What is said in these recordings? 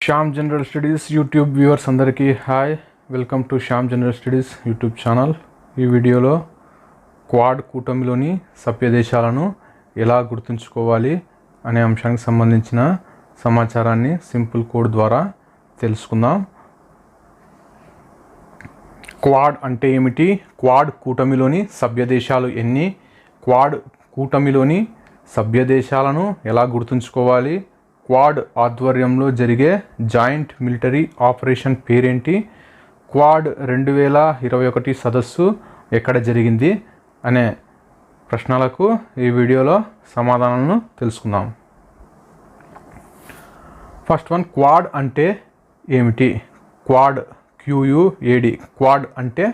Shyam general studies YouTube viewers అందరికీ hi, welcome to Shyam general studies YouTube channel. ఈ వీడియోలో quad కూటమిలోని సభ్య దేశాలను ఎలా గుర్తుంచుకోవాలి అనే అంశానికి సంబంధించిన సమాచారాన్ని సింపుల్ కోడ్ ద్వారా తెలుసుకుందాం. క్వాడ్ అంటే ఏమిటి? క్వాడ్ కూటమిలోని సభ్య దేశాలు ఎన్ని? క్వాడ్ కూటమిలోని సభ్య దేశాలను ఎలా గుర్తుంచుకోవాలి? క్వాడ్ ఆధ్వర్యంలో జరిగే జాయింట్ మిలిటరీ ఆపరేషన్ పేరేంటి? క్వాడ్ 2021 సదస్సు ఎక్కడ జరిగింది అనే ప్రశ్నలకు ఈ వీడియోలో సమాధానాలను తెలుసుకుందాం. ఫస్ట్ వన్, క్వాడ్ అంటే ఏమిటి? Quad QUAD. క్వాడ్ అంటే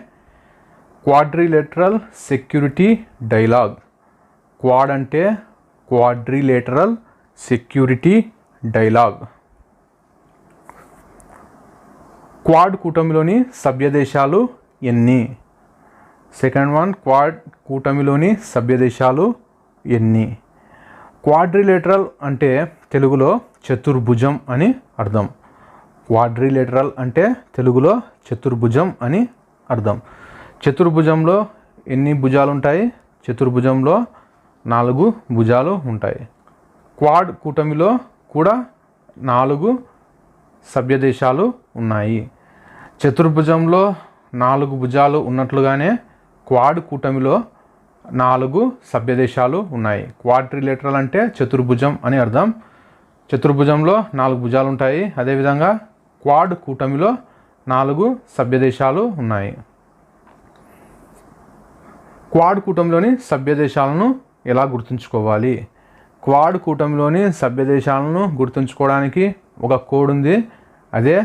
క్వాడ్రిలేటరల్ సెక్యూరిటీ డైలాగ్. క్వాడ్ అంటే క్వాడ్రిలేటరల్ సెక్యూరిటీ డైలాగ్. క్వాడ్ కూటమిలోని సభ్య దేశాలు ఎన్ని? సెకండ్ వన్, క్వాడ్ కూటమిలోని సభ్య దేశాలు ఎన్ని? క్వాడ్రిలేటరల్ అంటే తెలుగులో చతుర్భుజం అని అర్థం. క్వాడ్రిలేటరల్ అంటే తెలుగులో చతుర్భుజం అని అర్థం. చతుర్భుజంలో ఎన్ని భుజాలు ఉంటాయి? చతుర్భుజంలో 4 భుజాలు ఉంటాయి. క్వాడ్ కూటమిలో కూడా 4 సభ్య దేశాలు ఉన్నాయి. చతుర్భుజంలో 4 భుజాలు ఉన్నట్లుగానే క్వాడ్ కూటమిలో 4 సభ్య దేశాలు ఉన్నాయి. క్వాడ్రిలేటరల్ అంటే చతుర్భుజం అని అర్థం. చతుర్భుజంలో 4 భుజాలు ఉంటాయి. అదేవిధంగా క్వాడ్ కూటమిలో 4 సభ్య దేశాలు ఉన్నాయి. క్వాడ్ కూటమిలోని సభ్య దేశాలను ఎలా గుర్తుంచుకోవాలి? క్వాడ్ కూటమిలోని సభ్య దేశాలను గుర్తుంచుకోవడానికి ఒక కోడ్ ఉంది. అదే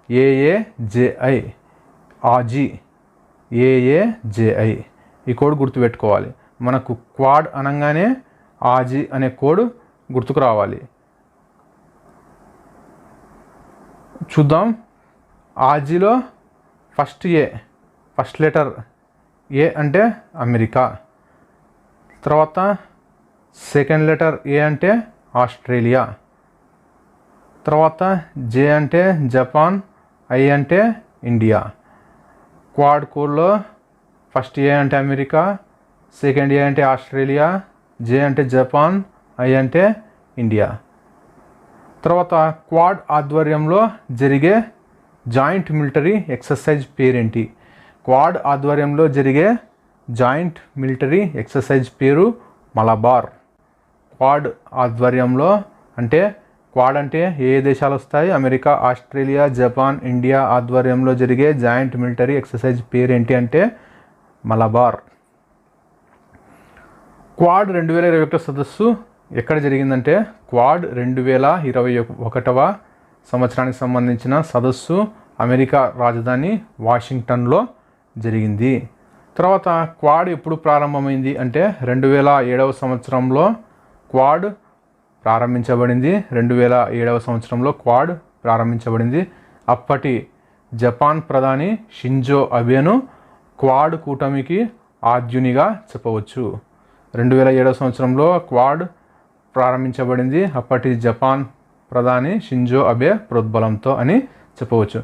AAJI. Aussie AAJI. ఈ కోడ్ గుర్తుపెట్టుకోవాలి. మనకు క్వాడ్ అనగానే ఆజీ అనే కోడ్ గుర్తుకు రావాలి. చూద్దాం. ఆజీలో ఫస్ట్ లెటర్ ఏ అంటే అమెరికా. తర్వాత సెకండ్ లెటర్ ఏ అంటే ఆస్ట్రేలియా. తర్వాత జే అంటే జపాన్, ఐ అంటే ఇండియా. క్వాడ్ కోడ్లో ఫస్ట్ ఏ అంటే అమెరికా, సెకండ్ ఏ అంటే ఆస్ట్రేలియా, జే అంటే జపాన్, ఐ అంటే ఇండియా. తర్వాత క్వాడ్ ఆధ్వర్యంలో జరిగే జాయింట్ మిలిటరీ ఎక్సర్సైజ్ పేరేంటి? క్వాడ్ ఆధ్వర్యంలో జరిగే జాయింట్ మిలిటరీ ఎక్సర్సైజ్ పేరు మలబార్. క్వాడ్ ఆధ్వర్యంలో అంటే క్వాడ్ అంటే ఏ దేశాలు వస్తాయి? అమెరికా, ఆస్ట్రేలియా, జపాన్, ఇండియా ఆధ్వర్యంలో జరిగే జాయింట్ మిలిటరీ ఎక్సర్సైజ్ పేరేంటి అంటే మలబార్. క్వాడ్ 2021 సదస్సు ఎక్కడ జరిగిందంటే క్వాడ్ 2021 సంవత్సరానికి సంబంధించిన సదస్సు అమెరికా రాజధాని వాషింగ్టన్లో జరిగింది. తర్వాత క్వాడ్ ఎప్పుడు ప్రారంభమైంది అంటే 2007 సంవత్సరంలో క్వాడ్ ప్రారంభించబడింది. 2007 సంవత్సరంలో క్వాడ్ ప్రారంభించబడింది. అప్పటి జపాన్ ప్రధాని షింజో అబెను క్వాడ్ కూటమికి ఆద్యునిగా చెప్పవచ్చు. 2007 సంవత్సరంలో క్వాడ్ ప్రారంభించబడింది. అప్పటి జపాన్ ప్రధాని షింజో అబె ప్రోద్బలంతో అని చెప్పవచ్చు.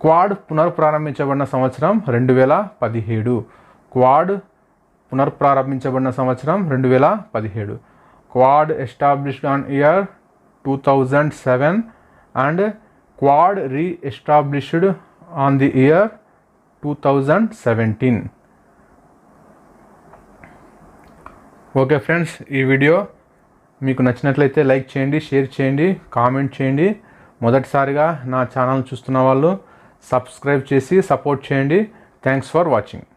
క్వాడ్ పునర్ప్రారంభించబడిన సంవత్సరం 2017. క్వాడ్ పునర్ప్రారంభించబడిన సంవత్సరం 2017. Quad established on year 2007 and Quad re-established on the year 2017. Okay friends, ఈ వీడియో మీకు నచ్చినట్లయితే లైక్ చేయండి, షేర్ చేయండి, కామెంట్ చేయండి. మొదటిసారిగా నా ఛానల్ చూస్తున్న వాళ్ళు సబ్స్క్రైబ్ చేసి సపోర్ట్ చేయండి. Thanks for watching.